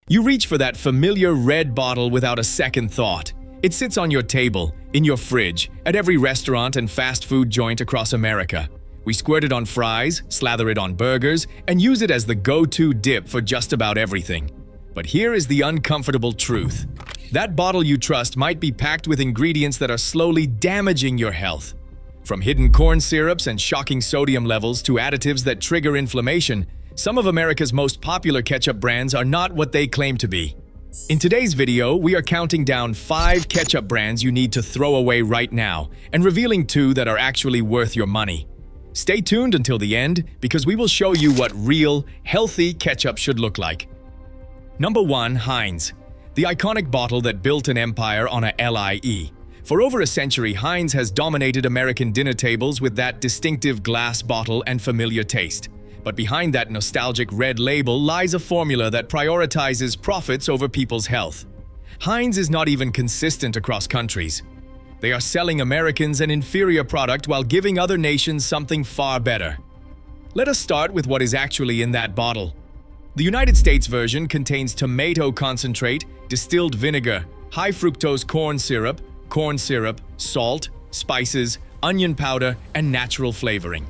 You reach for that familiar red bottle without a second thought. It sits on your table, in your fridge, at every restaurant and fast food joint across America. We squirt it on fries, slather it on burgers, and use it as the go-to dip for just about everything. But here is the uncomfortable truth. That bottle you trust might be packed with ingredients that are slowly damaging your health. From hidden corn syrups and shocking sodium levels to additives that trigger inflammation, some of America's most popular ketchup brands are not what they claim to be. In today's video, we are counting down 5 ketchup brands you need to throw away right now, and revealing 2 that are actually worth your money. Stay tuned until the end, because we will show you what real, healthy ketchup should look like. Number 1. Heinz. The iconic bottle that built an empire on a LIE. For over a century, Heinz has dominated American dinner tables with that distinctive glass bottle and familiar taste. But behind that nostalgic red label lies a formula that prioritizes profits over people's health. Heinz is not even consistent across countries. They are selling Americans an inferior product while giving other nations something far better. Let us start with what is actually in that bottle. The United States version contains tomato concentrate, distilled vinegar, high fructose corn syrup, salt, spices, onion powder, and natural flavoring.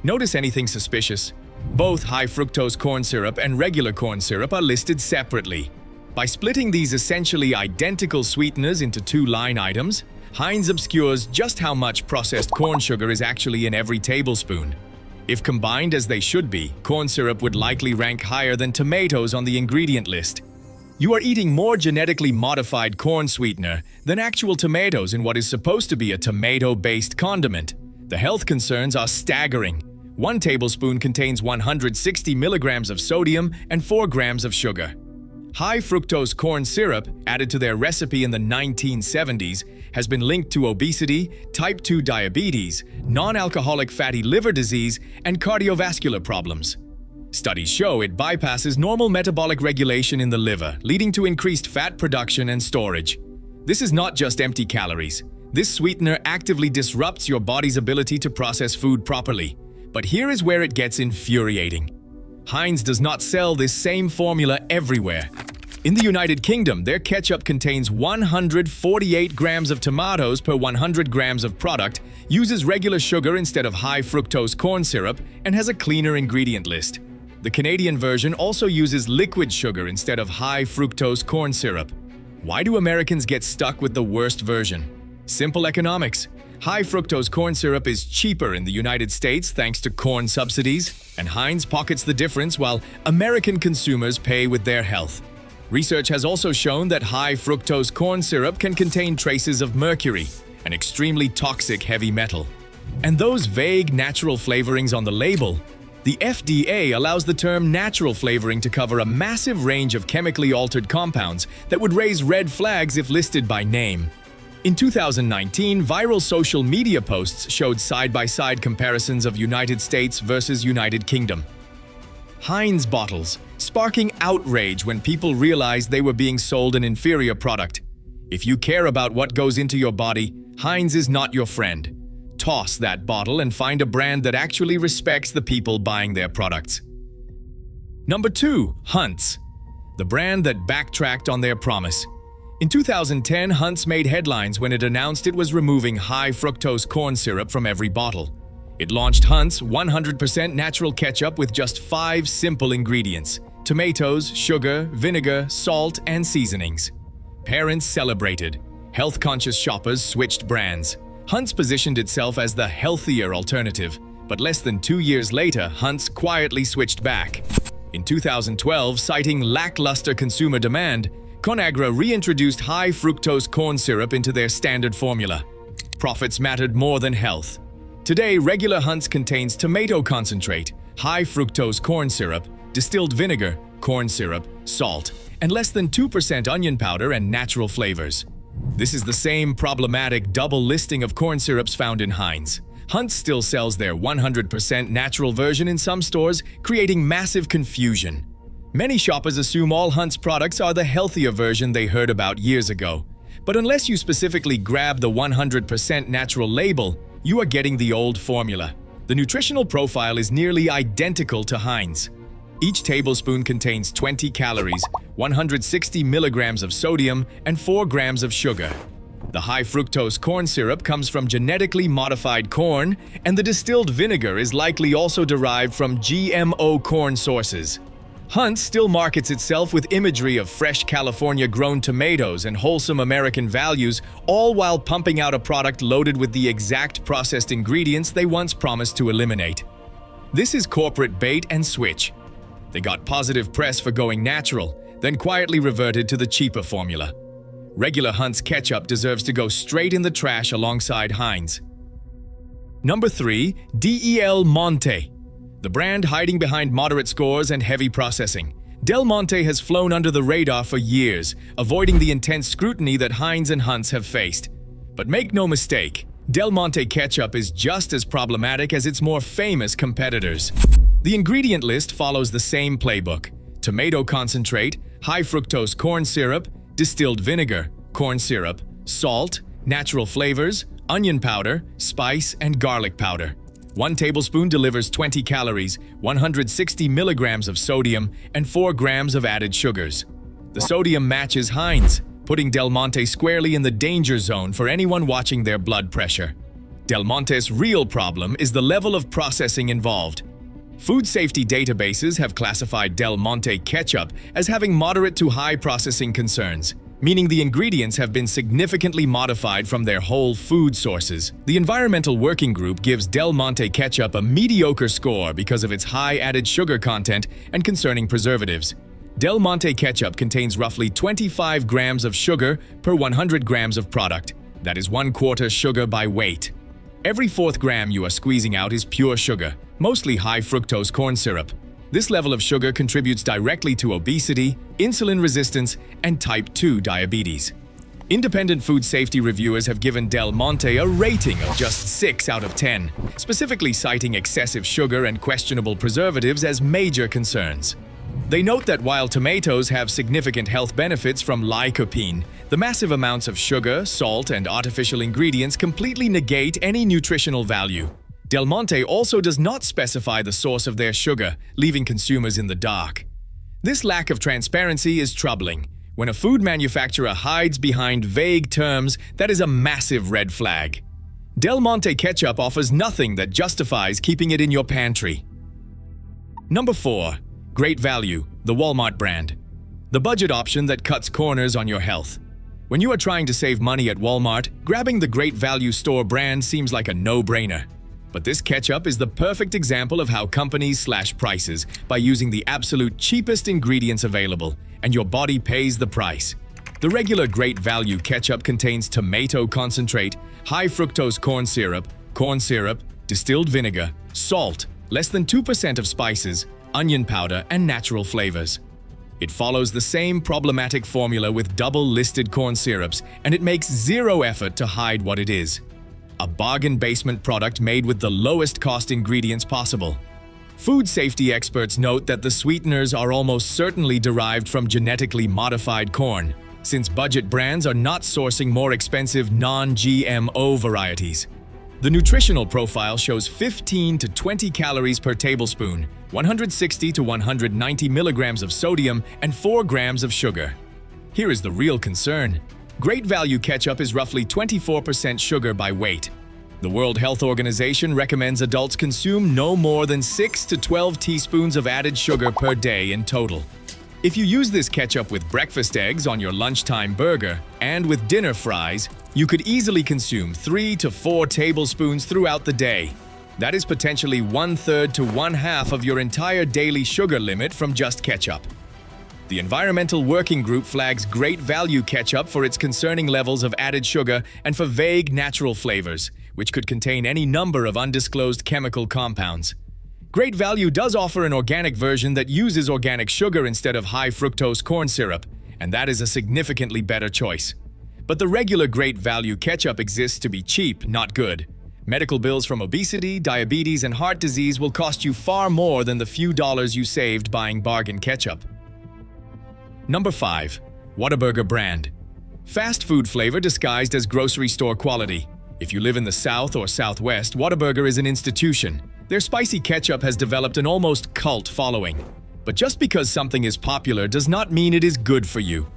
Notice anything suspicious? Both high fructose corn syrup and regular corn syrup are listed separately. By splitting these essentially identical sweeteners into 2 line items, Heinz obscures just how much processed corn sugar is actually in every tablespoon. If combined as they should be, corn syrup would likely rank higher than tomatoes on the ingredient list. You are eating more genetically modified corn sweetener than actual tomatoes in what is supposed to be a tomato-based condiment. The health concerns are staggering. 1 tablespoon contains 160 milligrams of sodium and 4 grams of sugar. High fructose corn syrup, added to their recipe in the 1970s, has been linked to obesity, type 2 diabetes, non-alcoholic fatty liver disease, and cardiovascular problems. Studies show it bypasses normal metabolic regulation in the liver, leading to increased fat production and storage. This is not just empty calories. This sweetener actively disrupts your body's ability to process food properly. But here is where it gets infuriating. Heinz does not sell this same formula everywhere. In the United Kingdom, their ketchup contains 148 grams of tomatoes per 100 grams of product, uses regular sugar instead of high fructose corn syrup, and has a cleaner ingredient list. The Canadian version also uses liquid sugar instead of high fructose corn syrup. Why do Americans get stuck with the worst version? Simple economics. High fructose corn syrup is cheaper in the United States thanks to corn subsidies, and Heinz pockets the difference while American consumers pay with their health. Research has also shown that high fructose corn syrup can contain traces of mercury, an extremely toxic heavy metal. And those vague natural flavorings on the label, the FDA allows the term natural flavoring to cover a massive range of chemically altered compounds that would raise red flags if listed by name. In 2019, viral social media posts showed side-by-side comparisons of United States versus United Kingdom. Heinz bottles, sparking outrage when people realized they were being sold an inferior product. If you care about what goes into your body, Heinz is not your friend. Toss that bottle and find a brand that actually respects the people buying their products. Number 2. Heinz, the brand that backtracked on their promise. In 2010, Heinz made headlines when it announced it was removing high fructose corn syrup from every bottle. It launched Heinz 100% natural ketchup with just 5 simple ingredients: tomatoes, sugar, vinegar, salt, and seasonings. Parents celebrated. Health-conscious shoppers switched brands. Heinz positioned itself as the healthier alternative, but less than 2 years later, Heinz quietly switched back. In 2012, citing lackluster consumer demand, Conagra reintroduced high fructose corn syrup into their standard formula. Profits mattered more than health. Today, regular Heinz contains tomato concentrate, high fructose corn syrup, distilled vinegar, corn syrup, salt, and less than 2% onion powder and natural flavors. This is the same problematic double listing of corn syrups found in Heinz. Heinz still sells their 100% natural version in some stores, creating massive confusion. Many shoppers assume all Heinz products are the healthier version they heard about years ago. But unless you specifically grab the 100% natural label, you are getting the old formula. The nutritional profile is nearly identical to Heinz. Each tablespoon contains 20 calories, 160 milligrams of sodium, and 4 grams of sugar. The high fructose corn syrup comes from genetically modified corn, and the distilled vinegar is likely also derived from GMO corn sources. Heinz still markets itself with imagery of fresh California-grown tomatoes and wholesome American values, all while pumping out a product loaded with the exact processed ingredients they once promised to eliminate. This is corporate bait and switch. They got positive press for going natural, then quietly reverted to the cheaper formula. Regular Heinz ketchup deserves to go straight in the trash alongside Heinz. Number 3. Del Monte. The brand hiding behind moderate scores and heavy processing. Del Monte has flown under the radar for years, avoiding the intense scrutiny that Heinz and Heinz have faced. But make no mistake, Del Monte ketchup is just as problematic as its more famous competitors. The ingredient list follows the same playbook: tomato concentrate, high fructose corn syrup, distilled vinegar, corn syrup, salt, natural flavors, onion powder, spice, and garlic powder. 1 tablespoon delivers 20 calories, 160 milligrams of sodium, and 4 grams of added sugars. The sodium matches Heinz, putting Del Monte squarely in the danger zone for anyone watching their blood pressure. Del Monte's real problem is the level of processing involved. Food safety databases have classified Del Monte ketchup as having moderate to high processing concerns, meaning the ingredients have been significantly modified from their whole food sources. The Environmental Working Group gives Del Monte ketchup a mediocre score because of its high added sugar content and concerning preservatives. Del Monte ketchup contains roughly 25 grams of sugar per 100 grams of product. That is 1/4 sugar by weight. Every 4th gram you are squeezing out is pure sugar, mostly high fructose corn syrup. This level of sugar contributes directly to obesity, insulin resistance, and type 2 diabetes. Independent food safety reviewers have given Del Monte a rating of just 6 out of 10, specifically citing excessive sugar and questionable preservatives as major concerns. They note that while tomatoes have significant health benefits from lycopene, the massive amounts of sugar, salt, and artificial ingredients completely negate any nutritional value. Del Monte also does not specify the source of their sugar, leaving consumers in the dark. This lack of transparency is troubling. When a food manufacturer hides behind vague terms, that is a massive red flag. Del Monte ketchup offers nothing that justifies keeping it in your pantry. Number 4. Great Value, the Walmart brand. The budget option that cuts corners on your health. When you are trying to save money at Walmart, grabbing the Great Value store brand seems like a no-brainer. But this ketchup is the perfect example of how companies slash prices by using the absolute cheapest ingredients available, and your body pays the price. The regular Great Value ketchup contains tomato concentrate, high fructose corn syrup, distilled vinegar, salt, less than 2% of spices, onion powder, and natural flavors. It follows the same problematic formula with double-listed corn syrups, and it makes zero effort to hide what it is. A bargain basement product made with the lowest cost ingredients possible. Food safety experts note that the sweeteners are almost certainly derived from genetically modified corn, since budget brands are not sourcing more expensive non-GMO varieties. The nutritional profile shows 15 to 20 calories per tablespoon, 160 to 190 milligrams of sodium, and 4 grams of sugar. Here is the real concern. Great Value ketchup is roughly 24% sugar by weight. The World Health Organization recommends adults consume no more than 6 to 12 teaspoons of added sugar per day in total. If you use this ketchup with breakfast eggs on your lunchtime burger and with dinner fries, you could easily consume 3 to 4 tablespoons throughout the day. That is potentially 1/3 to 1/2 of your entire daily sugar limit from just ketchup. The Environmental Working Group flags Great Value ketchup for its concerning levels of added sugar and for vague natural flavors, which could contain any number of undisclosed chemical compounds. Great Value does offer an organic version that uses organic sugar instead of high fructose corn syrup, and that is a significantly better choice. But the regular Great Value ketchup exists to be cheap, not good. Medical bills from obesity, diabetes, and heart disease will cost you far more than the few dollars you saved buying bargain ketchup. Number 5. Whataburger brand. Fast food flavor disguised as grocery store quality. If you live in the South or Southwest, Whataburger is an institution. Their spicy ketchup has developed an almost cult following. But just because something is popular does not mean it is good for you.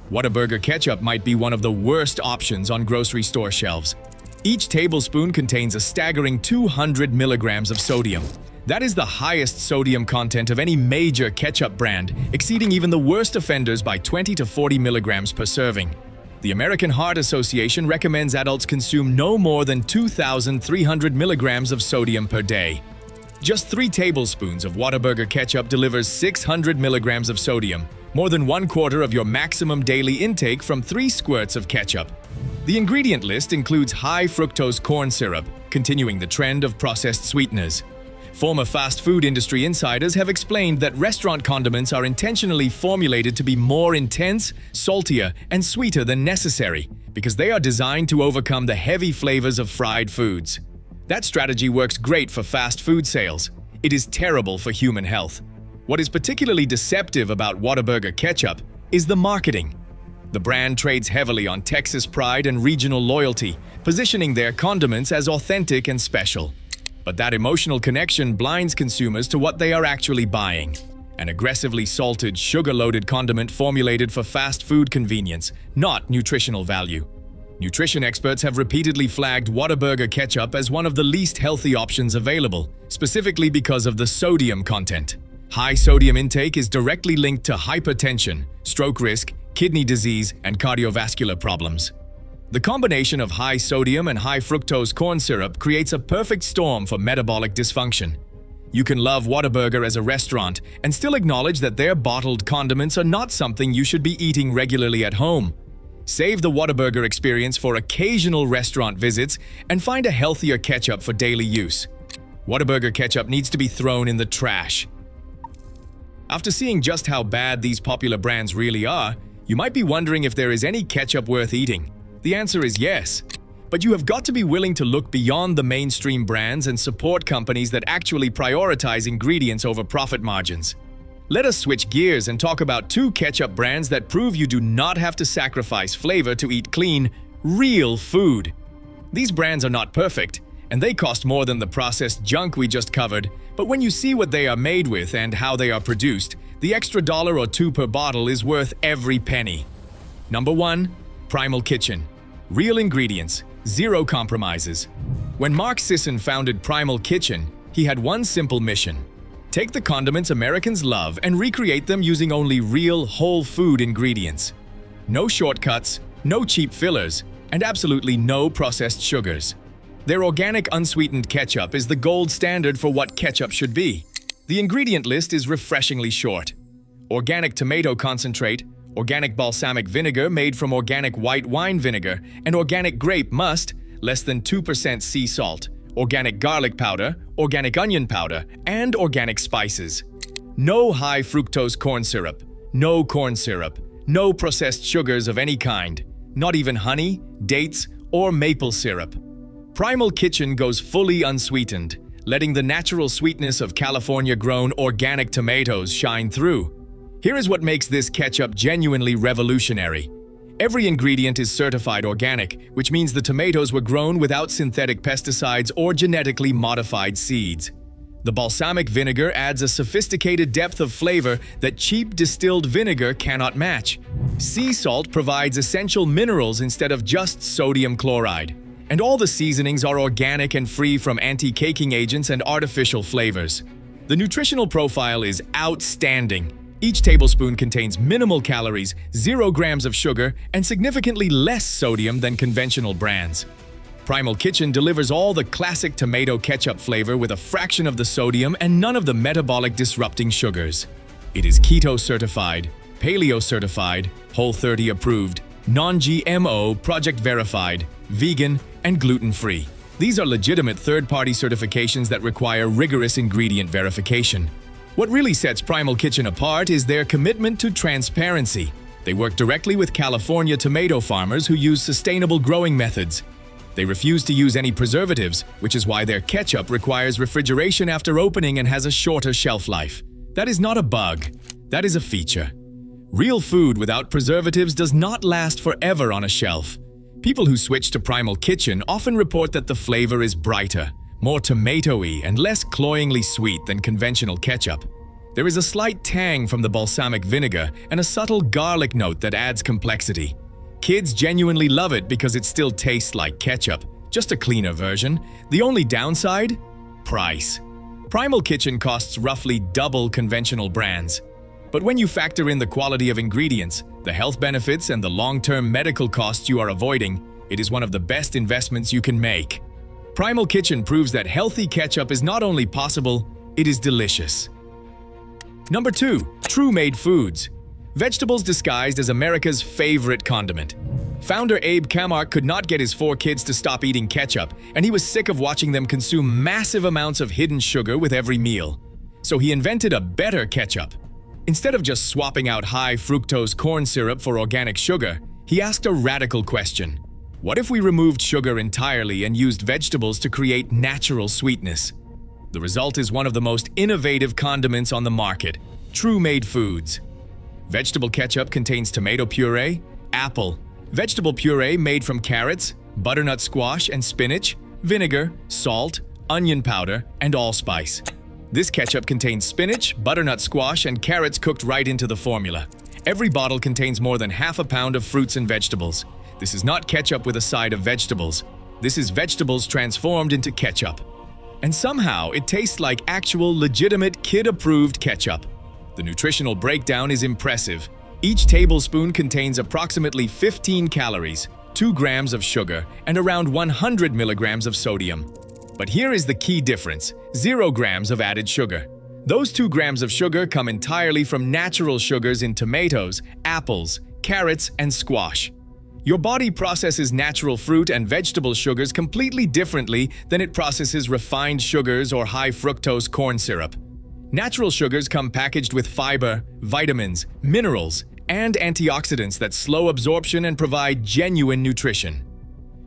Whataburger ketchup might be one of the worst options on grocery store shelves. Each tablespoon contains a staggering 200 milligrams of sodium. That is the highest sodium content of any major ketchup brand, exceeding even the worst offenders by 20 to 40 milligrams per serving. The American Heart Association recommends adults consume no more than 2,300 milligrams of sodium per day. Just 3 tablespoons of Whataburger ketchup delivers 600 milligrams of sodium, more than 1/4 of your maximum daily intake from 3 squirts of ketchup. The ingredient list includes high fructose corn syrup, continuing the trend of processed sweeteners. Former fast food industry insiders have explained that restaurant condiments are intentionally formulated to be more intense, saltier, and sweeter than necessary because they are designed to overcome the heavy flavors of fried foods. That strategy works great for fast food sales. It is terrible for human health. What is particularly deceptive about Whataburger ketchup is the marketing. The brand trades heavily on Texas pride and regional loyalty, positioning their condiments as authentic and special. But that emotional connection blinds consumers to what they are actually buying: an aggressively salted, sugar-loaded condiment formulated for fast food convenience, not nutritional value. Nutrition experts have repeatedly flagged Whataburger ketchup as one of the least healthy options available, specifically because of the sodium content. High sodium intake is directly linked to hypertension, stroke risk, kidney disease, and cardiovascular problems. The combination of high sodium and high fructose corn syrup creates a perfect storm for metabolic dysfunction. You can love Whataburger as a restaurant and still acknowledge that their bottled condiments are not something you should be eating regularly at home. Save the Whataburger experience for occasional restaurant visits and find a healthier ketchup for daily use. Whataburger ketchup needs to be thrown in the trash. After seeing just how bad these popular brands really are, you might be wondering if there is any ketchup worth eating. The answer is yes. But you have got to be willing to look beyond the mainstream brands and support companies that actually prioritize ingredients over profit margins. Let us switch gears and talk about 2 ketchup brands that prove you do not have to sacrifice flavor to eat clean, real food. These brands are not perfect, and they cost more than the processed junk we just covered, but when you see what they are made with and how they are produced, the extra $1 or $2 per bottle is worth every penny. Number 1. Primal Kitchen. Real ingredients, zero compromises. When Mark Sisson founded Primal Kitchen, he had one simple mission: take the condiments Americans love and recreate them using only real, whole food ingredients. No shortcuts, no cheap fillers, and absolutely no processed sugars. Their organic unsweetened ketchup is the gold standard for what ketchup should be. The ingredient list is refreshingly short: organic tomato concentrate, organic balsamic vinegar made from organic white wine vinegar, and organic grape must, less than 2% sea salt, organic garlic powder, organic onion powder, and organic spices. No high fructose corn syrup, no processed sugars of any kind, not even honey, dates, or maple syrup. Primal Kitchen goes fully unsweetened, letting the natural sweetness of California-grown organic tomatoes shine through. Here is what makes this ketchup genuinely revolutionary. Every ingredient is certified organic, which means the tomatoes were grown without synthetic pesticides or genetically modified seeds. The balsamic vinegar adds a sophisticated depth of flavor that cheap distilled vinegar cannot match. Sea salt provides essential minerals instead of just sodium chloride. And all the seasonings are organic and free from anti-caking agents and artificial flavors. The nutritional profile is outstanding. Each tablespoon contains minimal calories, 0 grams of sugar, and significantly less sodium than conventional brands. Primal Kitchen delivers all the classic tomato ketchup flavor with a fraction of the sodium and none of the metabolic disrupting sugars. It is keto certified, paleo certified, Whole30 approved, non-GMO, project verified, vegan, and gluten-free. These are legitimate third-party certifications that require rigorous ingredient verification. What really sets Primal Kitchen apart is their commitment to transparency. They work directly with California tomato farmers who use sustainable growing methods. They refuse to use any preservatives, which is why their ketchup requires refrigeration after opening and has a shorter shelf life. That is not a bug. That is a feature. Real food without preservatives does not last forever on a shelf. People who switch to Primal Kitchen often report that the flavor is brighter, more tomatoey, and less cloyingly sweet than conventional ketchup. There is a slight tang from the balsamic vinegar and a subtle garlic note that adds complexity. Kids genuinely love it because it still tastes like ketchup, just a cleaner version. The only downside? Price. Primal Kitchen costs roughly double conventional brands. But when you factor in the quality of ingredients, the health benefits, and the long-term medical costs you are avoiding, it is one of the best investments you can make. Primal Kitchen proves that healthy ketchup is not only possible, it is delicious. Number 2. True-made foods. Vegetables disguised as America's favorite condiment. Founder Abe Camark could not get his 4 kids to stop eating ketchup, and he was sick of watching them consume massive amounts of hidden sugar with every meal. So he invented a better ketchup. Instead of just swapping out high fructose corn syrup for organic sugar, he asked a radical question. What if we removed sugar entirely and used vegetables to create natural sweetness? The result is one of the most innovative condiments on the market, true-made foods. Vegetable ketchup contains tomato puree, apple, vegetable puree made from carrots, butternut squash and spinach, vinegar, salt, onion powder, and allspice. This ketchup contains spinach, butternut squash, and carrots cooked right into the formula. Every bottle contains more than half a pound of fruits and vegetables. This is not ketchup with a side of vegetables. This is vegetables transformed into ketchup. And somehow it tastes like actual, legitimate, kid-approved ketchup. The nutritional breakdown is impressive. Each tablespoon contains approximately 15 calories, 2 grams of sugar, and around 100 milligrams of sodium. But here is the key difference: 0 grams of added sugar. Those 2 grams of sugar come entirely from natural sugars in tomatoes, apples, carrots, and squash. Your body processes natural fruit and vegetable sugars completely differently than it processes refined sugars or high fructose corn syrup. Natural sugars come packaged with fiber, vitamins, minerals, and antioxidants that slow absorption and provide genuine nutrition.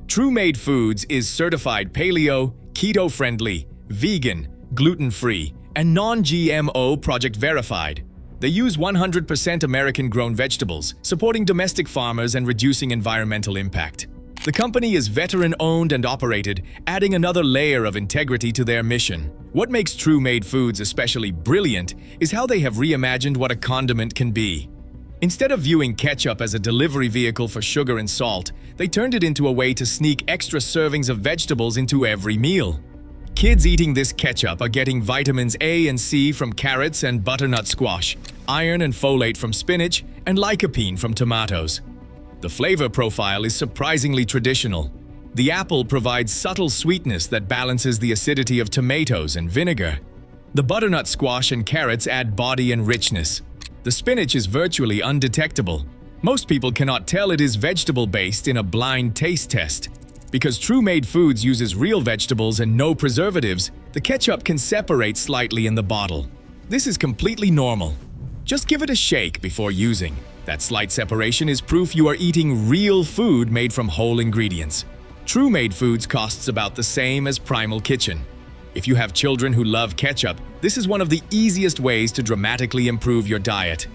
True-Made Foods is certified paleo, keto-friendly, vegan, gluten-free, and non-GMO project verified. They use 100% American-grown vegetables, supporting domestic farmers and reducing environmental impact. The company is veteran-owned and operated, adding another layer of integrity to their mission. What makes True-Made Foods especially brilliant is how they have reimagined what a condiment can be. Instead of viewing ketchup as a delivery vehicle for sugar and salt, they turned it into a way to sneak extra servings of vegetables into every meal. Kids eating this ketchup are getting vitamins A and C from carrots and butternut squash, iron and folate from spinach, and lycopene from tomatoes. The flavor profile is surprisingly traditional. The apple provides subtle sweetness that balances the acidity of tomatoes and vinegar. The butternut squash and carrots add body and richness. The spinach is virtually undetectable. Most people cannot tell it is vegetable-based in a blind taste test. Because True-Made Foods uses real vegetables and no preservatives, the ketchup can separate slightly in the bottle. This is completely normal. Just give it a shake before using. That slight separation is proof you are eating real food made from whole ingredients. True-Made Foods costs about the same as Primal Kitchen. If you have children who love ketchup, this is one of the easiest ways to dramatically improve your diet.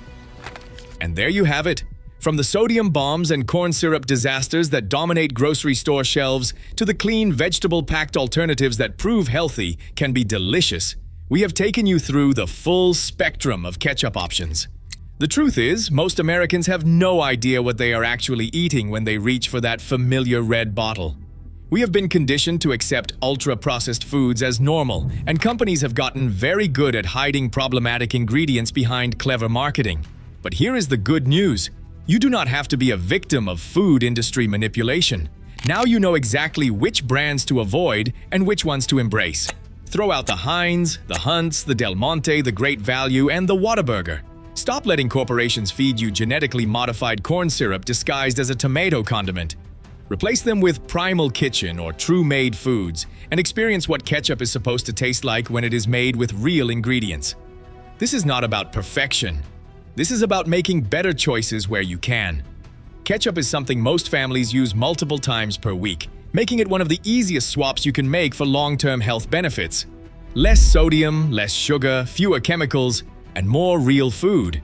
And there you have it. From the sodium bombs and corn syrup disasters that dominate grocery store shelves to the clean vegetable-packed alternatives that prove healthy can be delicious, we have taken you through the full spectrum of ketchup options. The truth is, most Americans have no idea what they are actually eating when they reach for that familiar red bottle. We have been conditioned to accept ultra-processed foods as normal, and companies have gotten very good at hiding problematic ingredients behind clever marketing. But here is the good news. You do not have to be a victim of food industry manipulation. Now you know exactly which brands to avoid and which ones to embrace. Throw out the Heinz, the Hunt's, the Del Monte, the Great Value, and the Whataburger. Stop letting corporations feed you genetically modified corn syrup disguised as a tomato condiment. Replace them with Primal Kitchen or True-Made Foods and experience what ketchup is supposed to taste like when it is made with real ingredients. This is not about perfection. This is about making better choices where you can. Ketchup is something most families use multiple times per week, making it one of the easiest swaps you can make for long-term health benefits. Less sodium, less sugar, fewer chemicals, and more real food.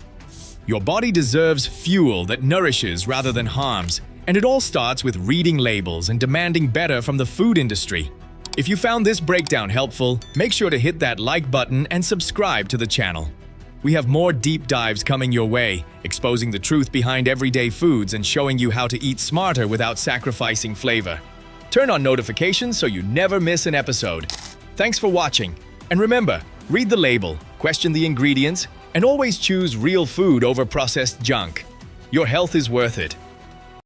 Your body deserves fuel that nourishes rather than harms, and it all starts with reading labels and demanding better from the food industry. If you found this breakdown helpful, make sure to hit that like button and subscribe to the channel. We have more deep dives coming your way, exposing the truth behind everyday foods and showing you how to eat smarter without sacrificing flavor. Turn on notifications so you never miss an episode. Thanks for watching. And remember, read the label, question the ingredients, and always choose real food over processed junk. Your health is worth it.